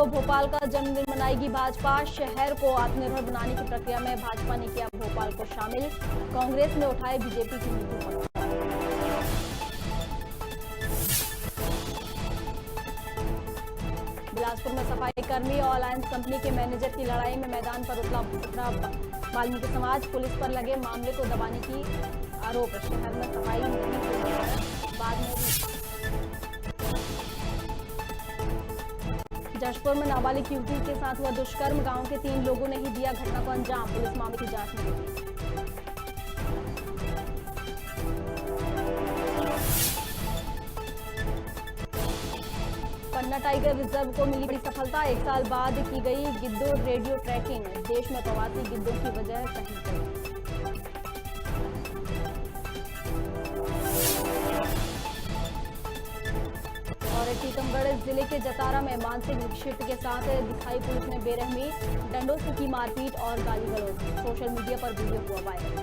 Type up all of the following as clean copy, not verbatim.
को भोपाल का जन्मदिन मनाएगी भाजपा। शहर को आत्मनिर्भर बनाने की प्रक्रिया में भाजपा ने किया भोपाल को शामिल। कांग्रेस ने उठाए बीजेपी की नीति पर। बिलासपुर में सफाई कर्मी और अलायंस कंपनी के मैनेजर की लड़ाई में मैदान पर उतरा वाल्मीकि समाज। पुलिस पर लगे मामले को दबाने की आरोप। शहर में सफाई नहीं हुई, बाद में जशपुर में नाबालिग युवती के साथ हुआ दुष्कर्म। गांव के 3 लोगों ने ही दिया घटना को अंजाम। पुलिस मामले की जांच में जुटी। पन्ना टाइगर रिजर्व को मिली बड़ी सफलता। 1 साल बाद की गई गिद्धों रेडियो ट्रैकिंग। देश में प्रवासी गिद्धों की वजह कहीं गई। और टीकमगढ़ जिले के जतारा में मानसिक विक्षिप्त के साथ दिखाई पुलिस ने बेरहमी। डंडों से की मारपीट और गाली गलौज। सोशल मीडिया पर वीडियो हुआ वायरल।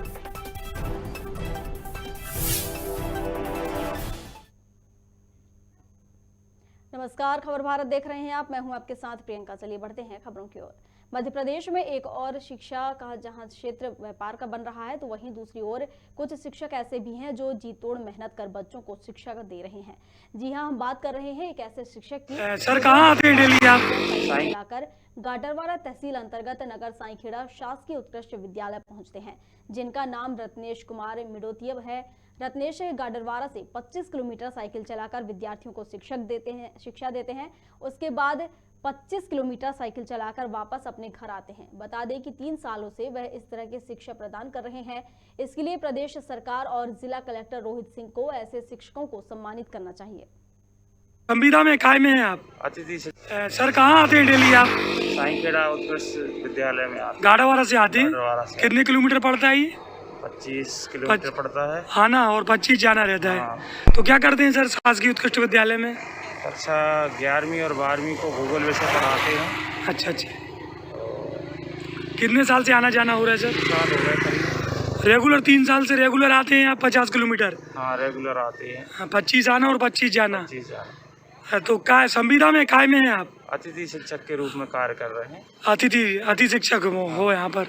नमस्कार, खबर भारत देख रहे हैं आप। मैं हूं आपके साथ प्रियंका। चलिए बढ़ते हैं खबरों की ओर। मध्य प्रदेश में एक और शिक्षा का जहां क्षेत्र व्यापार का बन रहा है, तो वहीं दूसरी ओर कुछ शिक्षक ऐसे भी हैं जो जी तोड़ मेहनत कर बच्चों को शिक्षा दे रहे हैं। जी हां, हम बात कर रहे हैं एक ऐसे शिक्षक की। सर कहाँ आते हैं डेली आप? मिलाकर गाडरवारा तहसील अंतर्गत नगर साईखेड़ा शासकीय उत्कृष्ट विद्यालय पहुंचते हैं, जिनका नाम रत्नेश कुमार मिडोतियब है। रत्नेश गाडरवारा से 25 किलोमीटर साइकिल चलाकर विद्यार्थियों को शिक्षा देते हैं। उसके बाद 25 किलोमीटर साइकिल चलाकर वापस अपने घर आते हैं। बता दें कि 3 सालों से वह इस तरह की शिक्षा प्रदान कर रहे हैं। इसके लिए प्रदेश सरकार और जिला कलेक्टर रोहित सिंह को ऐसे शिक्षकों को सम्मानित करना चाहिए। संविदा में काय में हैं आप? अतिथि से। सर कहाँ आते हैं डेली आप? साईखेड़ा उत्कृष्ट विद्यालय में आते। गाडरवारा से आते हैं? कितने किलोमीटर पड़ता है ये? 25 किलोमीटर पड़ता है आना और 25 जाना रहता है। हाँ। तो क्या करते हैं सर शासकीय उत्कृष्ट विद्यालय में? कक्षा 11वीं और 12वीं को भूगोल विषय पढ़ाते हैं। अच्छा। कितने साल से आना जाना हो रहा है सर? 3 साल हो गए करीब। रेगुलर 3 साल से रेगुलर आते हैं आप 50 किलोमीटर? हाँ, रेगुलर आते हैं। 25 आना और 25 जाना। 25 जाना। तो काय संविदा में काय में हैं आप? अतिथि शिक्षक के रूप में कार्य कर रहे हैं। अतिथि शिक्षक हो यहाँ पर।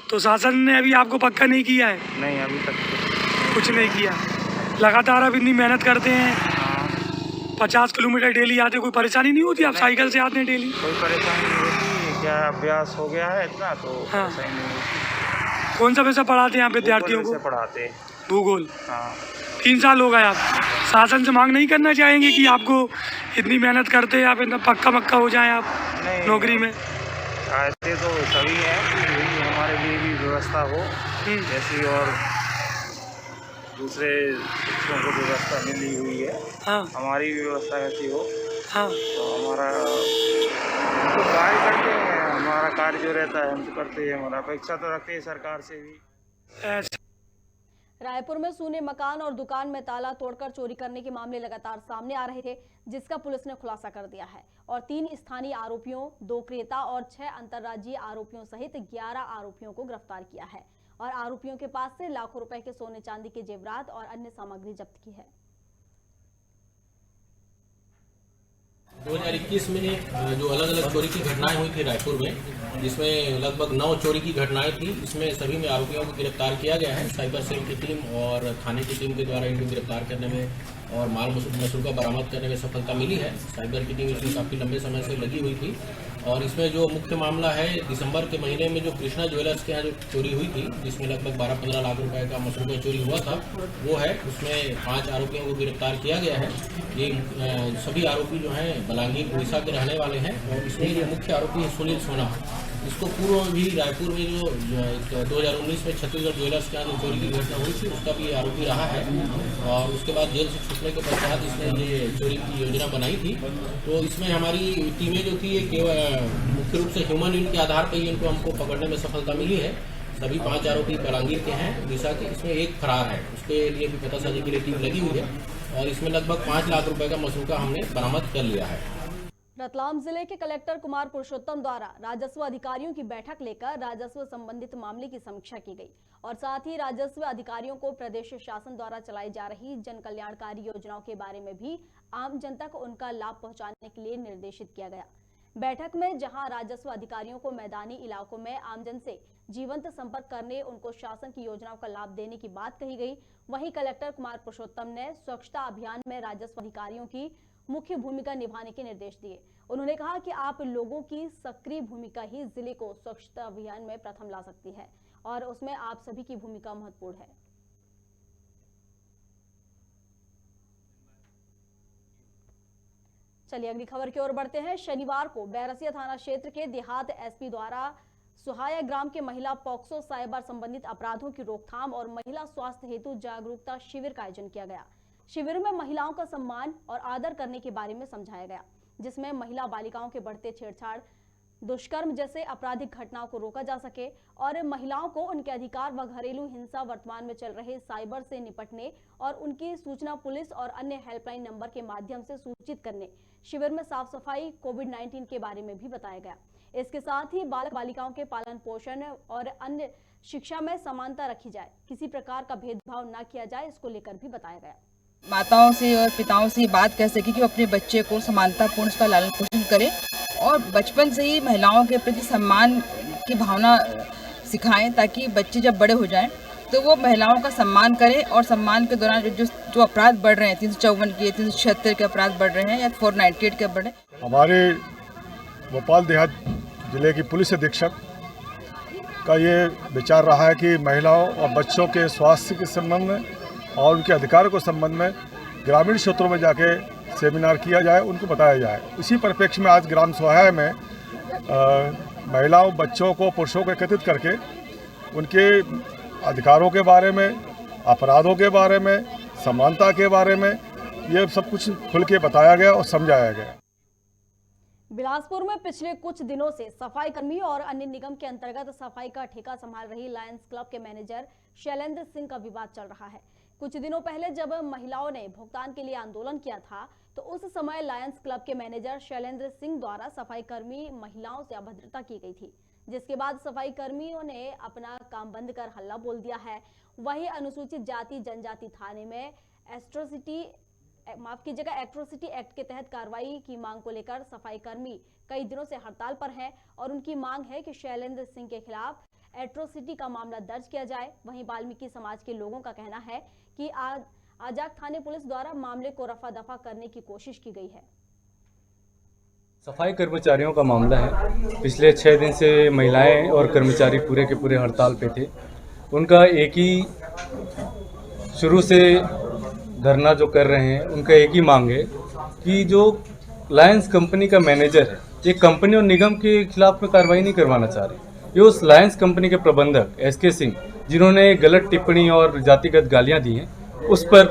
तो शासन ने अभी आपको पक्का नहीं किया है? नहीं, अभी तक कुछ नहीं किया। लगातार आप इतनी मेहनत करते हैं। हाँ। 50 किलोमीटर डेली आते, कोई परेशानी नहीं होती? आप साइकिल से आते हैं डेली? कोई परेशानी नहीं होती, क्या अभ्यास हो गया है इतना, तो हाँ। परेशानी नहीं होती। कौन सा विषय पढ़ाते हैं आप विद्यार्थियों को? पढ़ाते हैं भूगोल। हाँ। 3 साल हो गए। आप शासन से मांग नहीं करना चाहेंगे कि आपको इतनी मेहनत करते हैं आप इतना पक्का हो जाए आप नौकरी में? चाहते तो सभी हैं कि यही हमारे लिए भी व्यवस्था हो, जैसी और दूसरे शिक्षकों को व्यवस्था मिली हुई है। हाँ। हमारी भी व्यवस्था ऐसी हो। हाँ। तो हमारा तो कार्य करते हैं, हमारा कार्य जो रहता है हम तो करते हैं, हमारा अपेक्षा तो रखते हैं सरकार से भी। रायपुर में सूने मकान और दुकान में ताला तोड़कर चोरी करने के मामले लगातार सामने आ रहे थे, जिसका पुलिस ने खुलासा कर दिया है और 3 स्थानीय आरोपियों, 2 क्रेता और 6 अंतर्राज्यीय आरोपियों सहित 11 आरोपियों को गिरफ्तार किया है और आरोपियों के पास से लाखों रुपए के सोने चांदी के जेवरात और अन्य सामग्री जब्त की है। 2021 में जो अलग अलग चोरी की घटनाएं हुई थी रायपुर में, जिसमें लगभग 9 चोरी की घटनाएं थी। इसमें सभी में आरोपियों को गिरफ्तार किया गया है। साइबर सेल की टीम और थाने की टीम के द्वारा इनको गिरफ्तार करने में और माल मसूल का बरामद करने में सफलता मिली है। साइबर की टीम इसमें काफ़ी लंबे समय से लगी हुई थी और इसमें जो मुख्य मामला है, दिसंबर के महीने में जो कृष्णा ज्वेलर्स के यहाँ जो चोरी हुई थी, जिसमें लगभग 12-15 लाख रुपए का मसूल का चोरी हुआ था, वो है। उसमें 5 आरोपियों को गिरफ्तार किया गया है। ये सभी आरोपी जो हैं बलांगीर उड़ीसा के रहने वाले हैं और इसमें जो मुख्य आरोपी है सुनील सोना, इसको पूर्व भी रायपुर में जो 2019 में छत्तीसगढ़ ज्वेलर्स के यहाँ जो चोरी की घटना हुई थी, उसका भी आरोपी रहा है और उसके बाद जेल से छूटने के पश्चात इसने ये चोरी की योजना बनाई थी। तो इसमें हमारी टीमें जो थी, ये केवल मुख्य रूप से ह्यूमन लीड के आधार पर ही इनको हमको पकड़ने में सफलता मिली है। सभी 5 आरोपी बलांगीर के हैं, उड़ीसा के। इसमें एक फरार है, उसके लिए भी पतासाजी की टीम लगी हुई है और इसमें लगभग 5 लाख रुपए का मसूल का हमने बरामद कर लिया है। रतलाम जिले के कलेक्टर कुमार पुरुषोत्तम द्वारा राजस्व अधिकारियों की बैठक लेकर राजस्व संबंधित मामले की समीक्षा की गई और साथ ही राजस्व अधिकारियों को प्रदेश शासन द्वारा चलाई जा रही जन कल्याणकारी योजनाओं के बारे में भी आम जनता को उनका लाभ पहुंचाने के लिए निर्देशित किया गया। बैठक में जहां राजस्व अधिकारियों को मैदानी इलाकों में आमजन से जीवंत संपर्क करने, उनको शासन की योजनाओं का लाभ देने की बात कही गई। वहीं कलेक्टर कुमार पुरुषोत्तम ने स्वच्छता अभियान में राजस्व अधिकारियों की मुख्य भूमिका निभाने के निर्देश दिए। उन्होंने कहा कि आप लोगों की सक्रिय भूमिका ही जिले को स्वच्छता अभियान में प्रथम ला सकती है और उसमें आप सभी की भूमिका महत्वपूर्ण है। चलिए अगली खबर की ओर बढ़ते हैं। शनिवार को बैरसिया थाना क्षेत्र के देहात एसपी द्वारा सुहाया ग्राम के महिला पॉक्सो साइबर संबंधित अपराधों की रोकथाम और महिला स्वास्थ्य हेतु जागरूकता शिविर का आयोजन किया गया। शिविर में महिलाओं का सम्मान और आदर करने के बारे में समझाया गया, जिसमें महिला बालिकाओं के बढ़ते छेड़छाड़, दुष्कर्म जैसे आपराधिक घटनाओं को रोका जा सके और महिलाओं को उनके अधिकार व घरेलू हिंसा, वर्तमान में चल रहे साइबर से निपटने और उनकी सूचना पुलिस और अन्य हेल्पलाइन नंबर के माध्यम से सूचित करने। शिविर में साफ सफाई, कोविड-19 के बारे में भी बताया गया। इसके साथ ही बालक बालिकाओं के पालन पोषण और अन्य शिक्षा में समानता रखी जाए, किसी प्रकार का भेदभाव न किया जाए, इसको लेकर भी बताया गया। माताओं से और पिताओं से बात कह सके कि वो अपने बच्चे को समानतापूर्ण उसका लालन पोषण करें और बचपन से ही महिलाओं के प्रति सम्मान की भावना सिखाएं, ताकि बच्चे जब बड़े हो जाएं तो वो महिलाओं का सम्मान करें और सम्मान के दौरान जो अपराध बढ़ रहे हैं, 354 के, 376 के अपराध बढ़ रहे हैं या 498 के बढ़ रहे हैं। हमारे भोपाल देहात जिले की पुलिस अधीक्षक का ये विचार रहा है कि महिलाओं और बच्चों के स्वास्थ्य के संबंध में और उनके अधिकारों के संबंध में ग्रामीण क्षेत्रों में जाके सेमिनार किया जाए, उनको बताया जाए। इसी परिप्रेक्ष्य में आज ग्राम सोहाया में महिलाओं, बच्चों को, पुरुषों को एकत्रित करके उनके अधिकारों के बारे में, अपराधों के बारे में, समानता के बारे में ये सब कुछ खुल के बताया गया और समझाया गया। बिलासपुर में पिछले कुछ दिनों से सफाई कर्मी और अन्य निगम के अंतर्गत सफाई का ठेका संभाल रही लायंस क्लब के मैनेजर शैलेंद्र सिंह का विवाद चल रहा है। कुछ दिनों पहले जब महिलाओं ने भुगतान के लिए आंदोलन किया था, तो उस समय लायंस क्लब के मैनेजर शैलेंद्र सिंह द्वारा सफाई कर्मी महिलाओं से अभद्रता की गई थी, जिसके बाद सफाई कर्मियों ने अपना काम बंद कर हल्ला बोल दिया है। वहीं अनुसूचित जाति जनजाति थाने में एट्रोसिटी एक्ट के तहत कार्रवाई की मांग को लेकर सफाई कर्मी कई दिनों से हड़ताल पर हैं और उनकी मांग है कि शैलेंद्र सिंह के खिलाफ एट्रोसिटी का मामला दर्ज किया जाए। वहीं वाल्मीकि समाज के लोगों का कहना है कि आजाक थाने पुलिस द्वारा मामले को रफा दफा करने की कोशिश की गई है। सफाई कर्मचारियों का मामला है। पिछले 6 दिन से महिलाएं और कर्मचारी पूरे के पूरे हड़ताल पे थे। उनका एक ही शुरू से धरना जो कर रहे हैं, उनका एक ही मांग है कि जो लायंस कंपनी का मैनेजर है, ये कंपनी और निगम के खिलाफ में कार्रवाई नहीं करवाना चाह रहे। ये उस लायंस कंपनी के प्रबंधक SK सिंह, जिन्होंने गलत टिप्पणी और जातिगत गालियां दी हैं, उस पर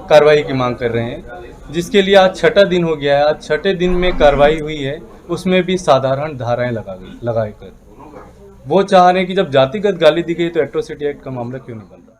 कार्रवाई की मांग कर रहे हैं, जिसके लिए आज 6ठा दिन हो गया है। आज 6ठे दिन में कार्रवाई हुई है, उसमें भी साधारण धाराएं लगाकर वो चाह रहे हैं कि जब जातिगत गाली दी गई तो एट्रोसिटी एक्ट का मामला क्यों नहीं बन रहा।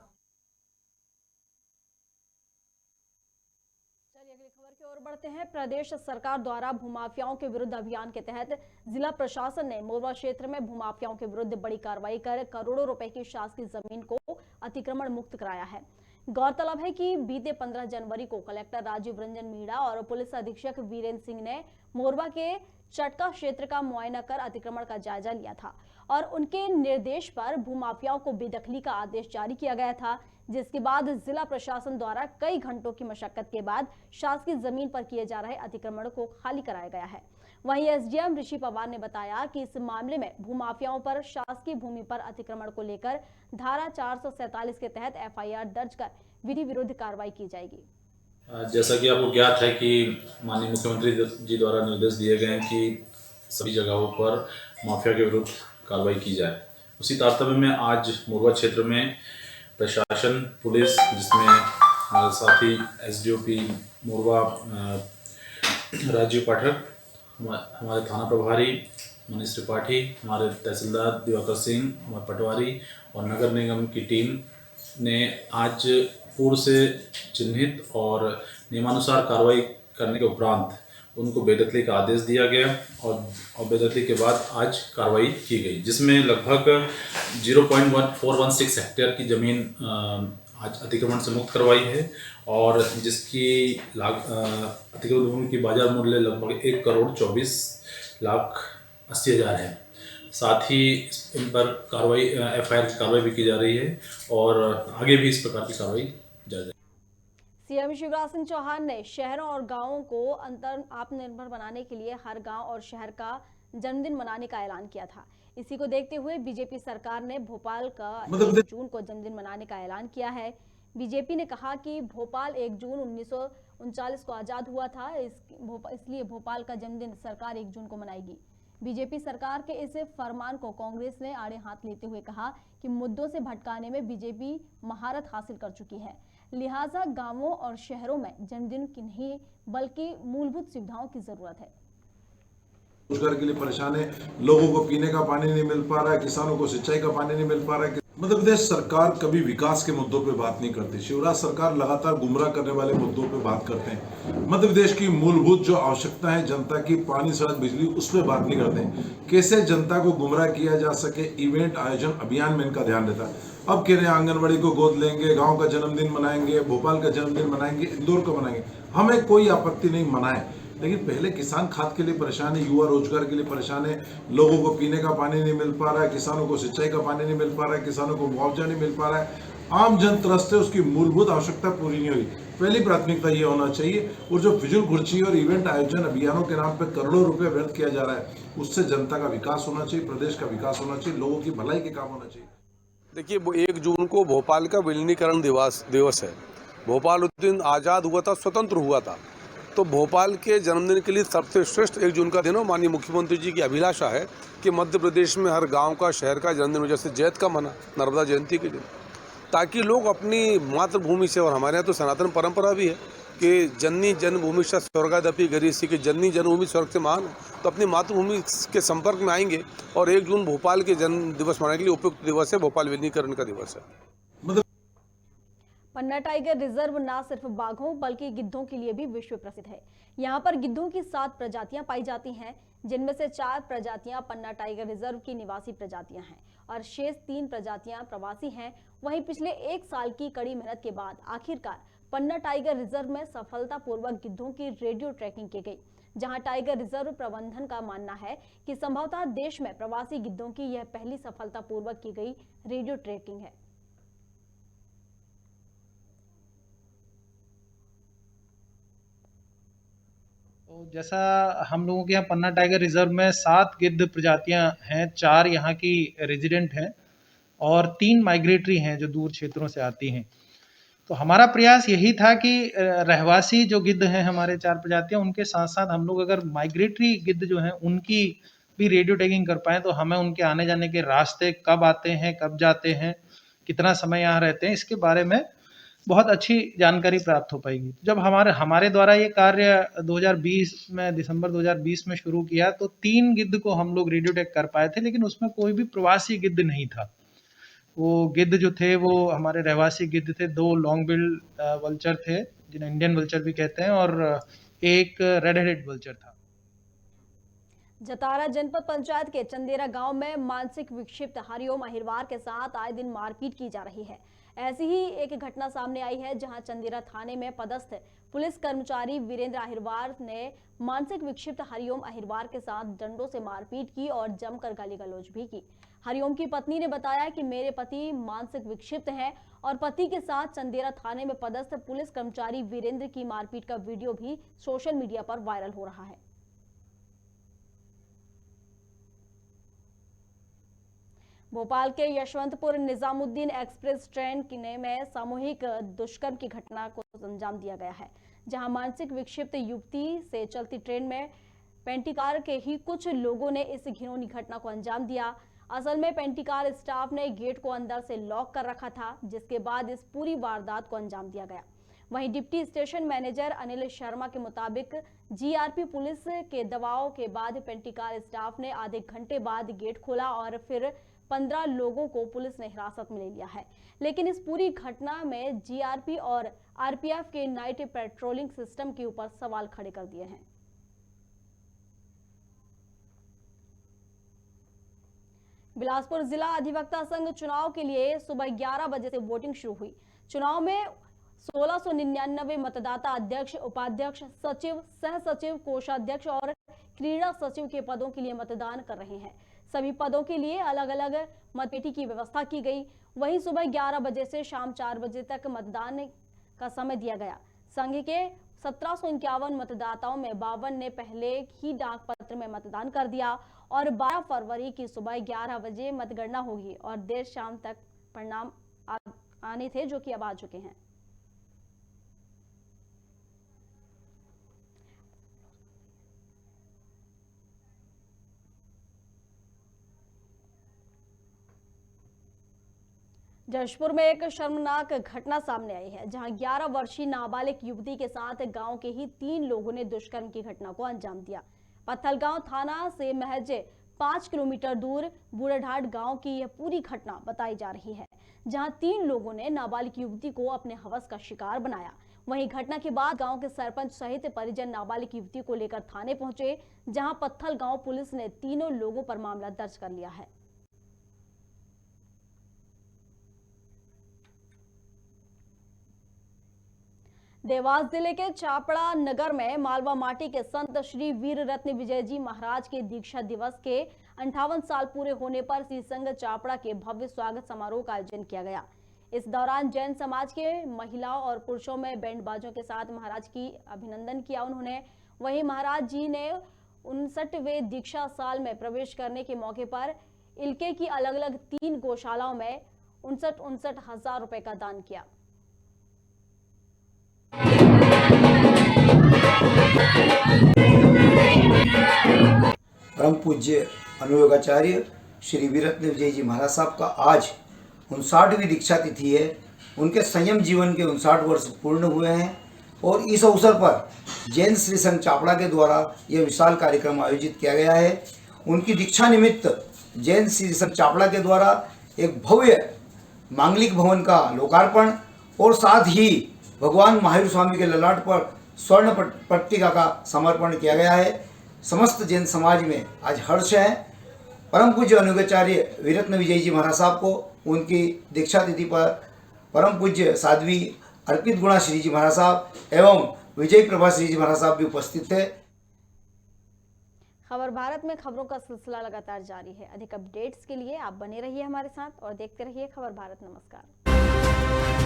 बढ़ते हैं। प्रदेश सरकार द्वारा भूमाफियाओं के विरुद्ध अभियान के तहत जिला प्रशासन ने मोरवा क्षेत्र में भूमाफियाओं के विरुद्ध बड़ी कार्रवाई कर करोड़ों रुपए की शासकीय जमीन को अतिक्रमण मुक्त कराया है। गौरतलब है कि बीते 15 जनवरी को कलेक्टर राजीव रंजन मीणा और पुलिस अधीक्षक वीरेंद्र सिंह ने मोरवा के चटका क्षेत्र का मुआयना कर अतिक्रमण का जायजा लिया था और उनके निर्देश पर भूमाफियाओं को बेदखली का आदेश जारी किया गया था, जिसके बाद जिला प्रशासन द्वारा कई घंटों की मशक्कत के बाद शासकीय जमीन पर किए जा रहे अतिक्रमण को खाली कराया गया है। वहीं SDM ऋषि पवार ने बताया कि इस मामले में भूमाफियाओं पर शासकीय भूमि पर अतिक्रमण को लेकर धारा 447 के तहत FIR दर्ज कर विधि विरुद्ध कार्रवाई की जाएगी। जैसा कि आपको ज्ञात है कि माननीय मुख्यमंत्री जी द्वारा निर्देश दिए गए हैं कि सभी जगहों पर माफिया के विरुद्ध कार्रवाई की जाए। उसी तारतम्य में आज मोरवा क्षेत्र में प्रशासन, पुलिस, जिसमें साथी SDOP मोरवा राजीव पाठक, हमारे थाना प्रभारी मनीष त्रिपाठी, हमारे तहसीलदार दिवाकर सिंह, हमारे पटवारी और नगर निगम की टीम ने आज पूर्व से चिन्हित और नियमानुसार कार्रवाई करने के उपरांत उनको बेदखली का आदेश दिया गया और बेदखली के बाद आज कार्रवाई की गई, जिसमें लगभग 0.416 हेक्टेयर की ज़मीन आज अतिक्रमण से मुक्त करवाई है और जिसकी अतिक्रमण भूमि की बाजार मूल्य लगभग 1,24,80,000 है। साथ ही इन पर FIR की कार्रवाई भी की जा रही है और आगे भी इस प्रकार की कार्रवाई जारी रहेगी। सीएम शिवराज सिंह चौहान ने शहरों और गांवों को आत्मनिर्भर बनाने के लिए हर गांव और शहर का जन्मदिन मनाने का ऐलान किया था। इसी को देखते हुए बीजेपी सरकार ने भोपाल का 1 जून को जन्मदिन मनाने का ऐलान किया है। बीजेपी ने कहा कि भोपाल 1 जून 1939 को आजाद हुआ था, इसलिए भोपाल का जन्मदिन सरकार 1 जून को मनाएगी। बीजेपी सरकार के इस फरमान को कांग्रेस ने आड़े हाथ लेते हुए कहा कि मुद्दों से भटकाने में बीजेपी महारत हासिल कर चुकी है, लिहाजा गांवों और शहरों में जन्मदिन की नहीं बल्कि मूलभूत सुविधाओं की जरूरत है। रोजगार के लिए परेशान है, लोगों को पीने का पानी नहीं मिल पा रहा है, किसानों को सिंचाई का पानी नहीं मिल पा रहा है। मध्य प्रदेश सरकार कभी विकास के मुद्दों पे बात नहीं करती। शिवराज सरकार लगातार गुमराह करने वाले मुद्दों पे बात करते हैं। मध्य प्रदेश की मूलभूत जो आवश्यकता है जनता की, पानी, सड़क, बिजली, उस पर बात नहीं करते हैं। कैसे जनता को गुमराह किया जा सके, इवेंट आयोजन अभियान में इनका ध्यान रहता है। अब कह रहे हैं आंगनबाड़ी को गोद लेंगे, गाँव का जन्मदिन मनाएंगे, भोपाल का जन्मदिन मनाएंगे, इंदौर का मनाएंगे, हमें कोई आपत्ति नहीं मनाए, लेकिन पहले किसान खाद के लिए परेशान है, युवा रोजगार के लिए परेशान है, लोगों को पीने का पानी नहीं मिल पा रहा है, किसानों को सिंचाई का पानी नहीं मिल पा रहा है, किसानों को मुआवजा नहीं मिल पा रहा है, आम जन त्रस्त है, उसकी मूलभूत आवश्यकता पूरी नहीं हुई। पहली प्राथमिकता ये होना चाहिए। और जो फिजूल खर्ची और इवेंट आयोजन अभियानों के नाम पर करोड़ों रुपए व्यर्थ किया जा रहा है, उससे जनता का विकास होना चाहिए, प्रदेश का विकास होना चाहिए, लोगों की भलाई के काम होना चाहिए। देखिए, 1 जून को भोपाल का विलीनीकरण दिवस है। भोपाल उस दिन आज़ाद हुआ था, स्वतंत्र हुआ था। तो भोपाल के जन्मदिन के लिए सबसे श्रेष्ठ 1 जून का दिन हो। माननीय मुख्यमंत्री जी की अभिलाषा है कि मध्य प्रदेश में हर गांव का, शहर का जन्मदिन हो, जैसे जैत का मना, नर्मदा जयंती के दिन, ताकि लोग अपनी मातृभूमि से, और हमारे यहाँ तो सनातन परंपरा भी है कि जननी जन्मभूमि से स्वर्गादपि गरीयसी, की जननी जन्मभूमि स्वर्ग से महान, तो अपनी मातृभूमि के संपर्क में आएंगे। और 1 जून भोपाल के जन्म दिवस मनाने के लिए उपयुक्त दिवस है, भोपाल विलीनीकरण का दिवस है। पन्ना टाइगर रिजर्व न सिर्फ बाघों बल्कि गिद्धों के लिए भी विश्व प्रसिद्ध है। यहाँ पर गिद्धों की 7 प्रजातियां पाई जाती हैं, जिनमें से 4 प्रजातियां पन्ना टाइगर रिजर्व की निवासी प्रजातियां हैं और शेष 3 प्रजातियां प्रवासी हैं। वहीं पिछले 1 साल की कड़ी मेहनत के बाद आखिरकार पन्ना टाइगर रिजर्व में सफलतापूर्वक गिद्धों की रेडियो ट्रैकिंग की गई, जहां टाइगर रिजर्व प्रबंधन का मानना है कि संभवतः देश में प्रवासी गिद्धों की यह पहली सफलतापूर्वक की गई रेडियो ट्रैकिंग है। तो जैसा हम लोगों के यहाँ पन्ना टाइगर रिजर्व में 7 गिद्ध प्रजातियां हैं, 4 यहाँ की रेजिडेंट हैं और 3 माइग्रेटरी हैं जो दूर क्षेत्रों से आती हैं। तो हमारा प्रयास यही था कि रहवासी जो गिद्ध हैं हमारे 4 प्रजातियां, उनके साथ साथ हम लोग अगर माइग्रेटरी गिद्ध जो हैं उनकी भी रेडियो टैगिंग कर पाएँ, तो हमें उनके आने जाने के रास्ते, कब आते हैं, कब जाते हैं, कितना समय यहाँ रहते हैं, इसके बारे में बहुत अच्छी जानकारी प्राप्त हो पाएगी। जब हमारे द्वारा ये कार्य 2020 में, दिसंबर 2020 में शुरू किया, तो 3 गिद्ध को हम लोग रेडियो टैग कर पाए थे, लेकिन उसमें कोई भी प्रवासी गिद्ध नहीं था। वो गिद्ध जो थे वो हमारे रहवासी गिद्ध थे। 2 लॉन्ग बिल वल्चर थे, जिन्हें इंडियन वल्चर भी कहते हैं, और एक रेड हेडेड वल्चर था। जतारा जनपद पंचायत के चंदेरा गांव में मानसिक विक्षिप्त हरिओम अहिरवार के साथ आए दिन मारपीट की जा रही है। ऐसी ही एक घटना सामने आई है, जहां चंदेरा थाने में पदस्थ पुलिस कर्मचारी वीरेंद्र अहिरवार ने मानसिक विक्षिप्त हरिओम अहिरवार के साथ डंडों से मारपीट की और जमकर गाली गलौज भी की। हरिओम की पत्नी ने बताया कि मेरे पति मानसिक विक्षिप्त हैं और पति के साथ चंदेरा थाने में पदस्थ पुलिस कर्मचारी वीरेंद्र की मारपीट का वीडियो भी सोशल मीडिया पर वायरल हो रहा है। भोपाल के यशवंतपुर निजामुद्दीन एक्सप्रेस ट्रेन में सामूहिक दुष्कर्म की घटना को अंजाम दिया गया है, जहां मानसिक विक्षिप्त युवती से चलती ट्रेन में पेंटिकार के ही कुछ लोगों ने इस घिनौनी घटना को अंजाम दिया। असल में पेंटिकार स्टाफ ने गेट को अंदर से लॉक कर रखा था, जिसके बाद इस पूरी वारदात को अंजाम दिया गया। वहीं deputy station manager Anil Sharma के मुताबिक जीआरपी पुलिस के दबाव के बाद पेंटिकार स्टाफ ने आधे घंटे बाद गेट खोला और फिर 15 लोगों को पुलिस ने हिरासत में ले लिया है। लेकिन इस पूरी घटना में जीआरपी और आरपीएफ के नाइट पेट्रोलिंग सिस्टम के ऊपर सवाल खड़े कर दिए हैं। बिलासपुर जिला अधिवक्ता संघ चुनाव के लिए सुबह 11 बजे से वोटिंग शुरू हुई। चुनाव में 1699 मतदाता अध्यक्ष, उपाध्यक्ष, सचिव, सह सचिव, कोषाध्यक्ष और क्रीड़ा सचिव के पदों के लिए मतदान कर रहे हैं। सभी पदों के लिए अलग अलग मतपेटी की व्यवस्था की गई। वहीं सुबह 11 बजे से शाम 4 बजे तक मतदान का समय दिया गया। संघ के 1751 मतदाताओं में 52 ने पहले ही डाक पत्र में मतदान कर दिया और 12 फरवरी की सुबह 11 बजे मतगणना होगी और देर शाम तक परिणाम आने थे, जो कि अब आ चुके हैं। जशपुर में एक शर्मनाक घटना सामने आई है, जहां 11 वर्षीय नाबालिग युवती के साथ गांव के ही 3 लोगों ने दुष्कर्म की घटना को अंजाम दिया। पत्थलगांव थाना से महज 5 किलोमीटर दूर बूढ़ाढाट गांव की यह पूरी घटना बताई जा रही है, जहां 3 लोगों ने नाबालिग युवती को अपने हवस का शिकार बनाया। वहीं घटना के बाद गांव के सरपंच सहित परिजन नाबालिग युवती को लेकर थाने पहुंचे, जहां पत्थलगांव पुलिस ने तीनों लोगों पर मामला दर्ज कर लिया है। देवास जिले के चापड़ा नगर में मालवा माटी के संत श्री वीर रत्न विजय जी महाराज के दीक्षा दिवस के 58 साल पूरे होने पर श्री संघ चापड़ा के भव्य स्वागत समारोह का आयोजन किया गया। इस दौरान जैन समाज के महिलाओं और पुरुषों में बैंड बाजों के साथ महाराज की अभिनंदन किया उन्होंने। वहीं महाराज जी ने 59वें दीक्षा साल में प्रवेश करने के मौके पर इलाके की अलग अलग 3 गौशालाओं में 59 हजार रुपए का दान किया। परम पूज्य अनुयोगाचार्य श्री वीररत्न विजय जी महाराज साहब का आज 59वीं दीक्षा तिथि है। उनके संयम जीवन के 59 वर्ष पूर्ण हुए हैं और इस अवसर पर जैन श्री संघ चापड़ा के द्वारा यह विशाल कार्यक्रम आयोजित किया गया है। उनकी दीक्षा निमित्त जैन श्री संघ चापड़ा के द्वारा एक भव्य मांगलिक भवन का लोकार्पण और साथ ही भगवान महावीर स्वामी के ललाट पर स्वर्ण पट्टिका का समर्पण किया गया है। समस्त जैन समाज में आज हर्ष है। परम पूज्य अनुयोगाचार्य वीररत्न विजय जी महाराज साहब को उनकी दीक्षा तिथि पर परम पूज्य साध्वी अर्पित गुणा श्री जी महाराज साहब एवं विजय प्रभा श्री जी महाराज साहब भी उपस्थित थे। खबर भारत में खबरों का सिलसिला लगातार जारी है। अधिक अपडेट्स के लिए आप बने रहिए हमारे साथ और देखते रहिए खबर भारत। नमस्कार।